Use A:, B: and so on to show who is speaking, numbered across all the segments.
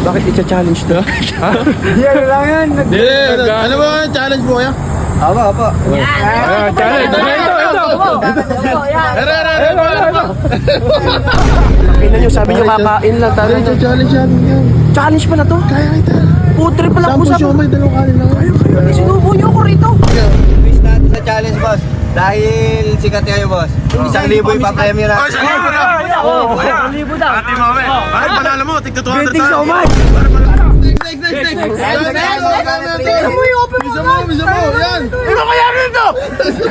A: Bakit i-challenge to?
B: Hindi, ano lang yan.
C: Ano ba yung challenge mo kaya?
B: Apa.
A: Challenge! Ito! Tingnan nyo, sabi nyo kakain lang.
C: Challenge yan.
A: Challenge pala to?
C: Kaya kita.
A: Putre pala po
C: Sampo
A: sa...
C: siya may dalawang kanin lang.
A: Sinubo nyo ako rito.
B: Wish natin sa challenge, boss. Dahil sikat kayo, boss. 1,000 yung pa-premyo na.
C: Ay, sige mo na.
A: Oo, 1,000 daw.
C: Ate Mame. Bakit panalo mo? Tigto 200
A: Betting so much.
C: Next.
A: Tingnan mo yung open mo.
C: Bisa mo. Yan.
A: Ano kaya rito?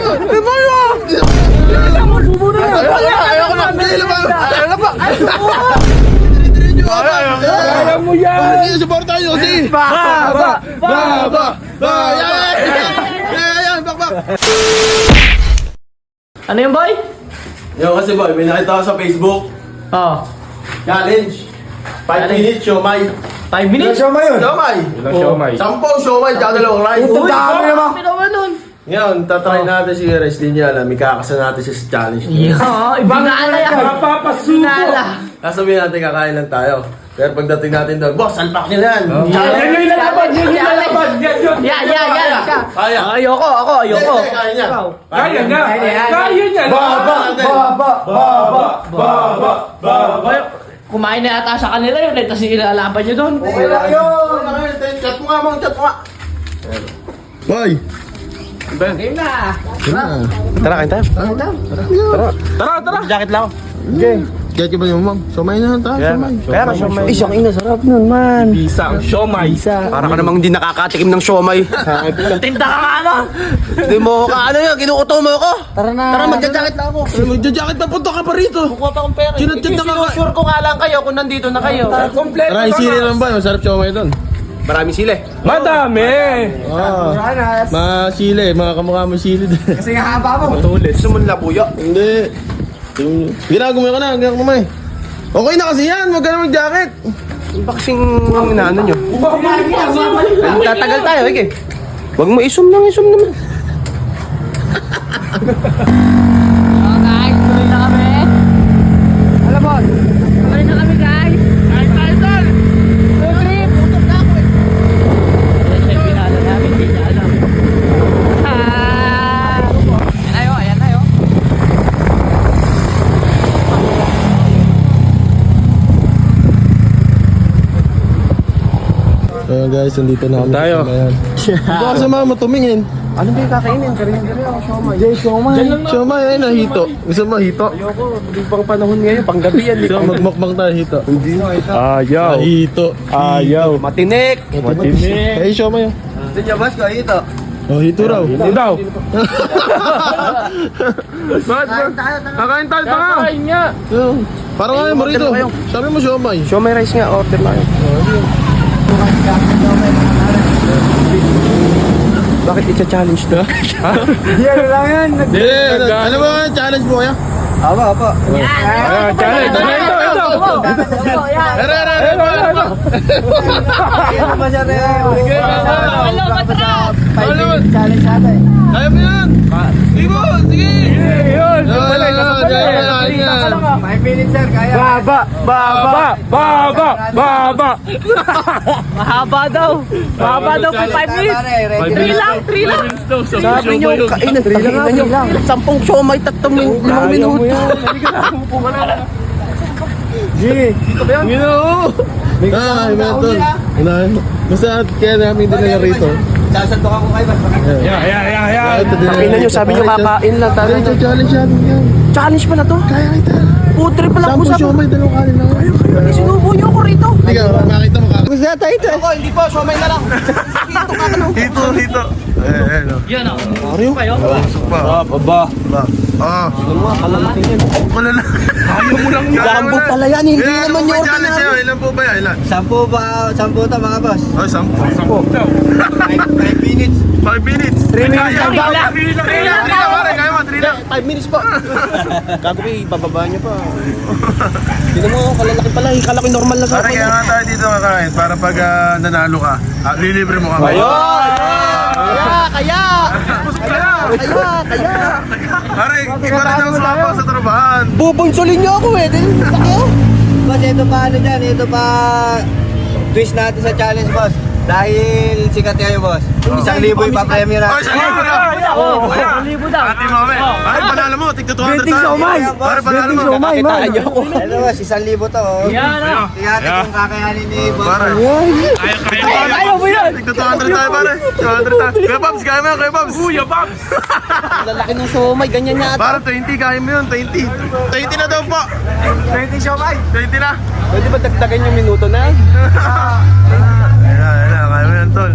A: Ano mo yun? Subo na yan.
C: Ayoko na.
A: Ano ba?
C: Kaya
A: mo yan.
C: Sige, support tayo. Sige.
A: Ba.
C: Yan. Bak.
A: Ano yung boy?
C: Yo, kasi boy, may nakita ko sa Facebook.
A: Oh.
C: Challenge. 5 minutes, siomay.
A: 5 minutes?
B: Show mo yun.
C: Siomay.
A: Ilang siomay?
C: 10 siomay, tsaka dalawang rice.
B: Ang dami naman.
A: Pinawa nun.
C: Ngayon, tatry natin si Res. Di niya alam, ikakasan natin siya sa challenge.
A: Ibinala yan. Ibinala.
C: Sasabihin natin, kakain lang tayo. Pero pagdating natin doon, boss, alpak niyo yan.
A: Yan yung ilalabad. Yan.
C: Kaya.
A: Ayoko.
C: Hindi, kaya niya.
D: Kaya niya.
A: Kumain na yata sa kanila yun. Tapos ilalaban nyo doon.
C: Okay lang yun. Chat mo nga. Boy.
A: Game na.
C: Tara, kain tayo. Tara.
A: Jacket lang ako.
C: Okay. Get ka ba yung mom? Somay na tayo, somay.
A: Kaya nga siomay.
B: Isang ina, sarap nun, man.
D: Isang siomay.
B: Para ka namang hindi nakakatikim ng siomay.
A: Tinda ka nga ano.
B: Hindi mo ka ano yun, kinukuto mo ako. Tara na. Tara, magja-jacket na ako.
C: Magja-jacket na, punta ka pa rito.
A: Kukuha pa akong pera.
C: Sinadjad na ka.
A: Sure ko nga lang kayo kung nandito na kayo.
C: Tara, isili lang ba? Masarap siomay doon.
B: Maraming sili.
D: Madami.
C: Masili, mga kamukha mo sili doon.
B: Kasi nga haba mo. Matulis. Gusto mo labuyo?
C: Hindi. Ginagumay ko na, hanggang kumay. Okay na kasi yan, huwag ka na mag-jacket.
B: Ba kasing inaano nyo? Tatagal tayo, eh. Huwag mo isum naman.
A: Guys, tuloy na kami.
B: Alam mo,
A: Tuloy na kami guys. Tayo. Trip. Tutok na ako eh. Yan siya yung pinala namin, hindi niya alam. Ayan tayo.
C: Ayan guys, nandito na kami.
D: Tayo.
C: Baka sa mga matumingin.
B: ano ba yung kakainin? Karin-karin ako, siomay.
C: Siomay, ay nahito. Gusto mo hito?
B: Ayoko, hindi pang panahon ngayon, pang gabi yan.
C: So, magmukbang tayo hito.
D: Ayaw.
C: Hito.
B: Matinik!
D: Matinik.
C: Eh, siomay.
B: Gusto niya, boss, ko ito.
C: Oh, hito raw.
D: Hindi daw. Bakit?
C: Kakain tayo, tanga.
D: Kakain niya.
C: Parang nga mo rito. Sabi mo siomay.
B: Siomay rice nga, order lang yun. Bakit i-challenge to?
D: Hindi, ano lang yan.
C: Ano ba yung challenge mo kaya?
B: Apa.
D: Challenge. Ito.
B: Ano ba siya rin?
A: Hello,
B: Challenge natin.
C: Kaya mo yan. Sige mo, sige.
D: Yun.
B: 5 minutes, sir, kaya.
D: Baba.
A: Mahaba daw po 5 minutes. 3 lang.
B: Sabi nyo, kainan, taginan nyo. 10 siomay, 5 minuto.
C: Meton. Basta kaya namin din na rito.
B: Sasantok ako kayo, boss.
D: Yeah.
B: Tingnan nyo, sabi nyo kakain lang.
C: Challenge yan.
A: Challenge pala to?
C: Kaya kita.
A: Putre pala po
C: 10
A: sa...
C: siomay, dalawang kanin lang.
A: Sinubo nyo ako rito.
C: Hindi ka, makita mo ka.
B: Gusto na tayo ito. Ako, hindi po, siomay na lang.
C: Hito. No.
A: Yan ako. Kayo?
C: Baba. Malala. Ayaw mo lang yan.
B: Lambo pala yan, hindi naman
C: Ilan
B: yung
C: po ba challenge
B: ordinary.
C: yun? Ilan po ba yan? Ilan?
B: 10 to mga boss.
C: Oh, 10.
B: 5 minutes.
C: 5 minutes.
B: 3 minutes
C: Kaya.
B: lang daw.
C: 3 lang. Kaya mo, 3 lang.
B: 5 minutes pa. Gago ba, bababa niyo pa. Tingnan mo, kalalaki pala. Kalaki normal na sa
C: Pare,
B: akin.
C: kaya nga tayo dito kakain para pag nanalo ka, lilibre mo kami.
B: Kaya.
C: Pare, iba rin ang sapa sa trabahan.
B: Bubunsulin niyo ako eh. Boss, ito pa ano dyan. Ito pa
E: twist natin sa challenge, boss. Dahil sikat kayo, boss. 1,000 ipapremyo
C: Ay,
E: natin.
C: saan mo na?
A: Oo, 1,000 daw.
C: Ate mo, Ay, panalo mo. Tigto 200 tayo. Pare, panalo mo.
B: Nakakitaan niyo ako.
E: Ano, boss? 1,000 to, oh.
A: Yan ah.
E: Tingnan natin kung kakayanin ni boss.
C: Pare.
A: Ayaw mo yan.
C: Tigto 200 tayo, pare. 200 tayo. Kuya Pops, kaya mo yan, Kuya Pops. Kuya Pops.
B: Lalaki ng somay, ganyan niya ata.
C: Para 20, kaya mo yun, 20. 20 na daw po. 20 siya, Mike. 20 na.
B: Pwede ba dagdagan yung minuto na?
C: Ayan, kaya mo yan, tol.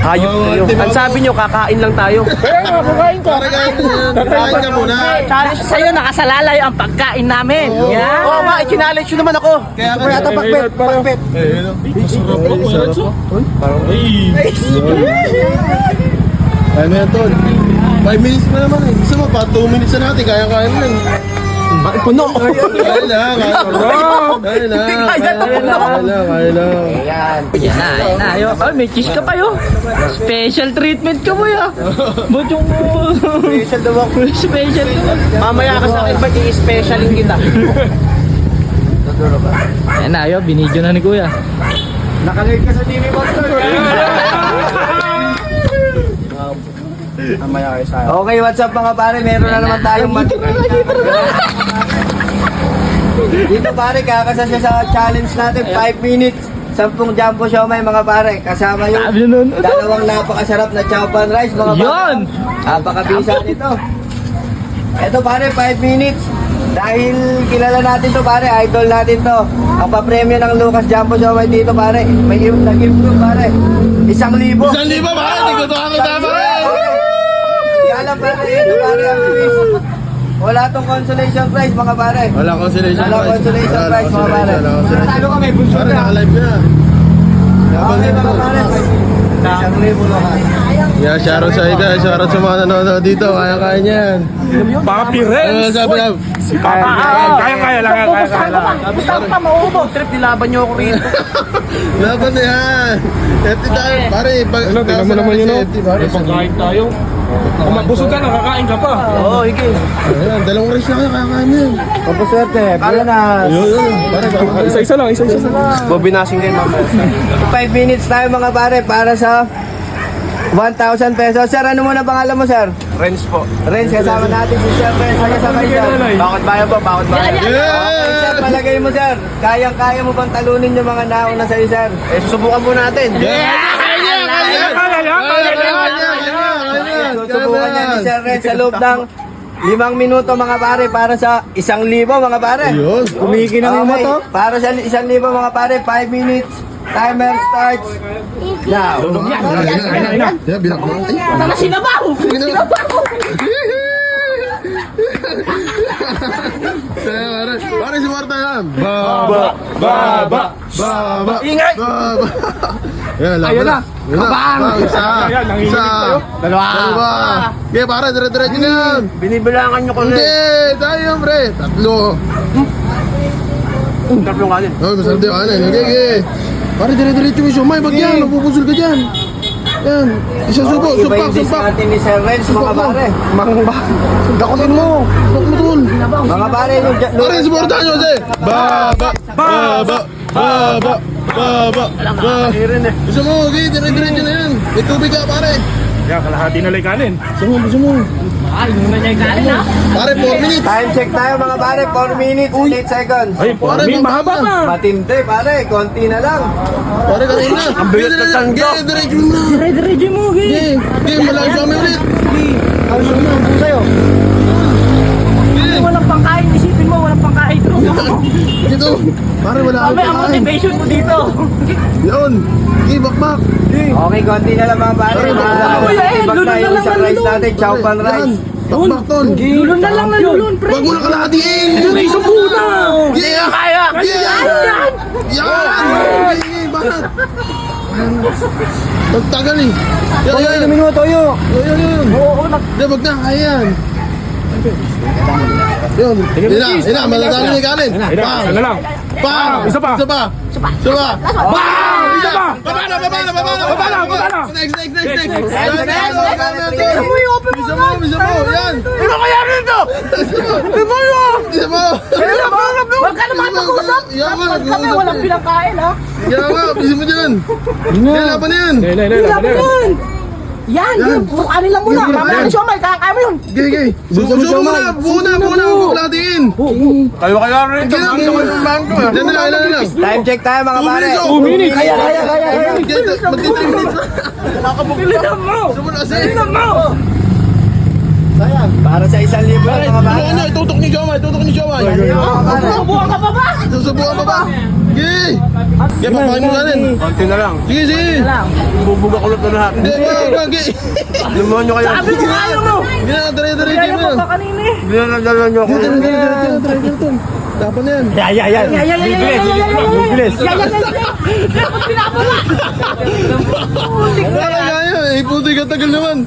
B: Hayop kayo. Ang sabi nyo, kakain lang tayo.
D: Kaya nga, kukain ka.
C: Pare, kain ka muna.
A: Challenge sa'yo, nakasalalay ang pagkain namin. Yan.
B: Oo nga, i-challenge nyo naman ako.
C: Kaya
E: Gusto mo yata pakpet, pakpet.
C: Kaya mo yan, tol. 5 minutes na naman eh. Gusto mo pa, 2 minutes na natin, kaya-kaya mo yan.
B: Puno.
C: Kaya na, kaya na. Kaya na, kaya na.
A: Yan na. Ay, may cheese ka pa yun. Special treatment ka mo ya. Ba't yung...
E: Special daw ako.
A: Special ka.
B: Mamaya ka sa akin, ba't i-specialin kita?
A: Yan na, yo, binidyo na ni Kuya.
E: Nakalate ka sa TV, boss. Okay, what's up mga pare? Meron na naman tayong dito pare, kakasasya sa challenge natin 5 minutes 10 jumbo siomay mga pare. Kasama yung
A: Sabi nun.
E: dalawang napakasarap na chow pan rice mga pare.
A: Yun!
E: Napakabisa nito. Ito pare, 5 minutes. Dahil kilala natin to pare, idol natin to. Ang papremyo ng Lucas Jumbo Siomay dito pare, may nag-improve pare. 1,000.
C: 1,000 pare, tigto 200 tayo, pare.
E: Kala pare, ito pare ang quiz. Wala tong consolation prize mga pare.
C: Wala consolation
E: Wala consolation prize mga pare.
C: Talo kami, bunso na. Naka-live na.
E: Okay mga pare. 1,000 Lucas.
C: Yeah, shoutout sa ika, shoutout sa mga nanonood dito. Kaya-kaya niya yan.
D: Baka Pirels.
C: Sabi na,
D: Kaya lang.
B: Basta ako pa maubog. Trip, nilaban nyo ako rito.
C: laban na yan. FT tayo, pare.
D: Tingnan mo naman yun, no? Pagkain tayo. Kung mabusog ka, nakakain ka pa.
B: Oo, hige.
C: Ayan, dalawang race na kaya, kaya-kaya niya yan.
E: Kapaswerte, na.
C: Pare,
D: Isa-isa lang.
B: Bobinasing kayo mamaya.
E: 5 minutes tayo mga pare para sa 1,000 pesos. Sir, ano muna pangalan mo sir?
B: Renz po.
E: Renz, kasama natin si Sir Renz. Kasama dyan.
B: Bakit bayan po? Bakit bayan?
E: Okay, sir,
C: Yeah!
E: palagay mo sir. Kayang-kaya mo bang talunin yung mga nauna sa'yo sir?
B: Eh, subukan po natin.
E: Susubukan niya ni Sir Renz sa loob ng 5 minuto mga pare para sa 1,000 mga pare.
C: Ayun.
E: Kumikinang yung moto. Para sa 1,000 mga pare, 5 minutes. Timer starts now.
C: Yan, bilang ko.
A: Tala sinabaw!
C: Pare, si Marta yan. Baba.
B: Ingay!
C: Baba. Yan, laban
B: Ayun na.
C: Bang! Isa. Dalawa. Okay, pare, dire-diretso na yan.
B: Binibilangan nyo ko na.
C: Hindi, tayo, pre. Tatlo.
B: Tatlong kanin.
C: Oh, masarap din kanin. Okay. Pare, dire-diretso mo siya. May bag yan. Mapupusol ka dyan. Yan. Isang subo.
E: Iba
C: Supak,
E: yung dish
C: supak.
E: natin ni Sir Renz mga pare.
C: Dakutin mo. Dakutin mo, tol.
E: Mga pare, yung
C: Pare, supportahan nyo kasi. Baba. Gusto mo, okay, dire-diretso na yan. May tubig ka, pare.
D: Kaya kalahati na lang kanin.
C: Gusto mo.
A: Ay, muna niya yung kanin ha.
C: Pare, 4 minutes.
E: time check tayo mga pare, 4 minutes, 8 seconds.
D: Ay, mahaba pa.
E: Matindi pare, konti na lang.
C: Pare, kanina. Ang bigat na tanggo. Diretso mo na.
A: Dire-diretso mo, Gi.
C: Okay, malakas kami ulit.
E: Sa'yo.
A: Walang pangkain, isipin mo, walang pangkain to.
C: Dito. Pare, wala
A: Kami ang
C: akong kain.
A: motivation mo dito.
C: Yun. Okay, bakbak.
E: Okay, konti na lang mga pare. Ibag na yung isang rice natin, chow pan
C: Yan.
E: rice.
C: Bakbak, tol.
A: Lulun na lang na lulun, pre.
C: Wag mo na kalahatiin.
A: Isang muna.
C: Yeah.
B: Kaya!
C: Yan. Yan. Okay, bakit? Pagtagal eh. Yan.
E: minuto yun.
C: Yun. Hindi, wag na. Kaya yan. Yun. Yun na. Matatalo ni kanin.
D: Isa na lang.
C: Pang.
D: Isa pa.
C: Isa pa. Diba? Bam! Isa pa! Baba na! Next! Isa mo! Yan!
A: Ano kaya rito?
C: Isa mo!
A: Huwag ka naman mag-usap.
C: Yan nga!
A: Kami walang pinakain ha.
C: Yan nga! Isa mo dyan! Yan, laban na yan!
A: Yan, mukha nila muna. Mamaya ni Siomay, kakain mo yun.
C: Gay! Sumo muna! Buo na! Buklatin!
B: Kayo rin.
C: Yan na!
E: Time check tayo mga pare.
C: 2 minutes!
A: Kaya.
C: Magti 3 minutes na!
A: Bilisan mo.
C: Sumo na kasi!
A: Bilisan mo.
E: Para sa 1,000 lang mga pare.
C: Ano? Itutok ni Jomay!
A: Subukan ka pa ba?
C: Susubukan pa ba? Gay! Gay, papakain mo na rin!
B: Konti na lang.
C: Sige!
B: Bubuga kulot na lahat.
C: Hindi, wag! Gay!
B: Lumawan nyo kayo.
A: Sabi ko ayaw mo.
C: Hindi na, dire-dire
A: Kaya
C: game
A: mo
C: na!
A: pa kanina eh.
B: Dinadala nyo ako.
C: Dire-dire! Dapat na yan!
A: Yan. Bilis. Yan. Dapat pinapala.
C: Kaya! Eh, puti ka tagal naman!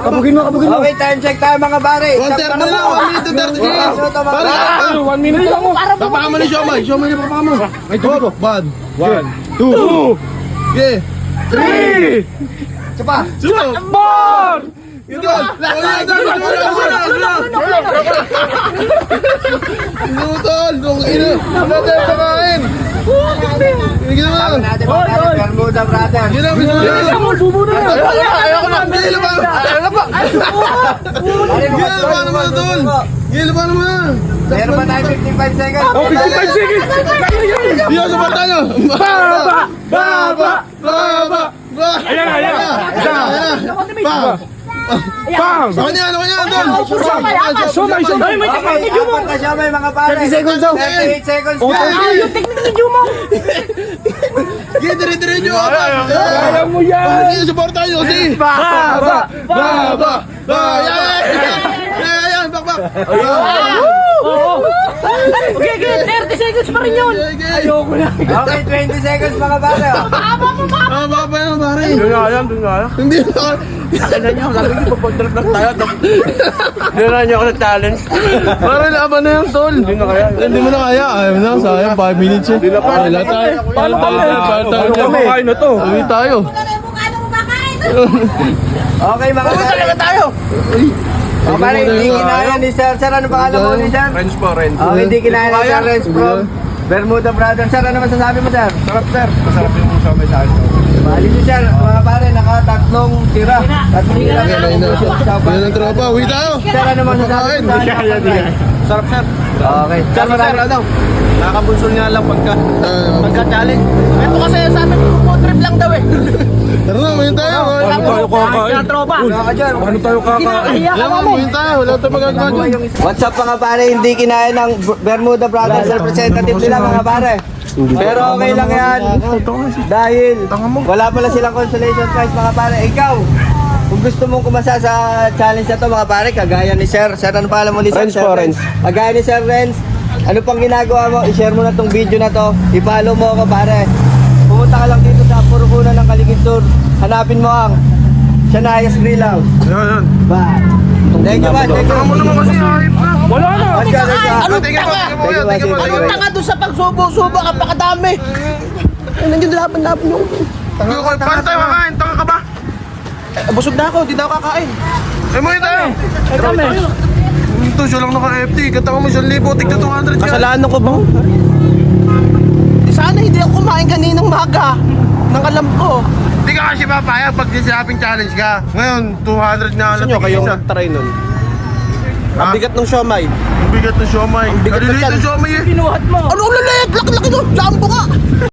A: Kabugin mo.
E: Okay, time check tayo mga pare.
C: 1:30 na lang! 1 minute and 30 seconds! Pare!
D: 1 minute lang.
C: Papakama ni Siomay! Siomay na papakama! May tubo! Bad! 1, 2, okay! 3!
E: Sapa.
C: More! Idol! Inutol! Nung ina! Wala tayo pakain! Hindi na!
E: Sabi natin mga pare, Bermuda Brothers.
C: Hindi na!
A: Subo na.
C: Ayoko na! Hindi na ba?
E: Pare,
C: Hindi na ba naman tol? Hindi na ba naman?
E: meron pa tayo 55 seconds.
D: 55 seconds.
C: Hindi ako suporta nyo! Baba!
D: Ayan.
C: Bam!
D: Bam!
C: Ako niyan, tol!
D: Somay.
A: May teknik ni Jumo.
E: Apat na siya may mga pare.
C: 30 seconds daw.
E: 38 seconds.
A: Yung teknik ni Jumo.
C: Sige, dire-dire nyo ako!
D: Kaya mo yan.
C: Hindi suporta nyo kasi! Baba! Yan! Bakbak!
A: Okay, 30 seconds pa rin yun.
C: Ayoko na!
E: Okay, 20 seconds mga pare.
C: Baba yan, pare!
B: Doon nga.
C: Hindi na!
B: Akin na nyo. Sabi ko, pagpagdalap lang tayo. Dinala nyo ako ng challenge.
C: Pare, laban na yan, tol! Hindi na kaya. Hindi mo na kaya. Ayaw na, sayang 5 minutes eh. Hindi na pa. Wala tayo.
D: Paano
C: Paano
D: kumakain na to?
C: Uwi tayo.
E: Okay mga pare.
B: tayo.
E: Mga pare, hindi kinaya ni Sir. Sir, ano pangalan mo ni Sir?
B: Friends po, Renz.
E: Hindi kinaya ni Sir Renz from Bermuda Brothers. Sir, ano masasabi mo Sir?
B: Sarap, sir. Masarap yung Siomay sa akin.
E: Bali si Sir, mga pare, naka-tatlong tira. Tatlong tira.
C: Yan ang tropa. Uwi tayo.
E: Sir, ano masasabi mo sa akin?
B: Sarap, sir.
E: Okay.
B: Sir, daw. Nakakabunsol nga lang pagka-challenge. Ito kasi sa amin, trip lang daw eh.
C: Tara na, uwi tayo.
D: Paano tayo kakain?
A: Tropa.
D: Paano tayo kakain?
A: Iya ka
C: Yan,
A: mo.
C: uwi tayo. Wala tayong magagawa dyan.
E: What's up mga pare, hindi kinaya ng Bermuda Brothers representative nila mga pare. Pero okay lang yan. Dahil wala pala silang consolation prize mga pare. Ikaw, kung gusto mong kumasa sa challenge na to mga pare, kagaya ni Sir. Sir, ano pala mo ni Sir?
B: Renz po, Renz.
E: Kagaya ni Sir Renz, ano pang ginagawa mo? I-share mo na tong video na to. I-follow mo ako pare. Pumunta ka lang dito sa Purukunan ng Kaligid Sur. Hanapin mo ang Shania's Grill House.
C: Yan.
E: Ba. Thank you, man. Thank you.
C: Kasi hype na.
D: Wala na.
E: Let's go, let's go.
A: Anong
C: Tingnan mo,
A: tanga?
C: tingnan mo, tingnan mo.
A: Anong tanga doon sa pagsubo-subo ka pakadami? Nandiyan laban-laban yung...
C: Paano tayo kakain? Tanga ka ba?
A: Busog na ako, hindi na ako kakain.
C: Eh, uwi tayo.
A: Kami.
C: Ito, siya lang naka-FT. Kata ko mo 1,000. Tigna 200 ka.
B: Kasalanan ko ba?
A: Sana hindi ako kumain kaninang maga. Nang alam ko.
C: Hindi ka kasi papayag pag sinabing challenge ka. Ngayon, 200 na
B: Gusto
C: lang.
B: nyo kayong nag-try nun? Ang bigat ng siomay.
C: Ang bigat ng siomay.
B: bigat ng
C: Kaliliit
B: tiyan.
C: ng siomay eh.
A: Pinuhat mo. Ano ulit? Laki-laki doon. Jumbo ka.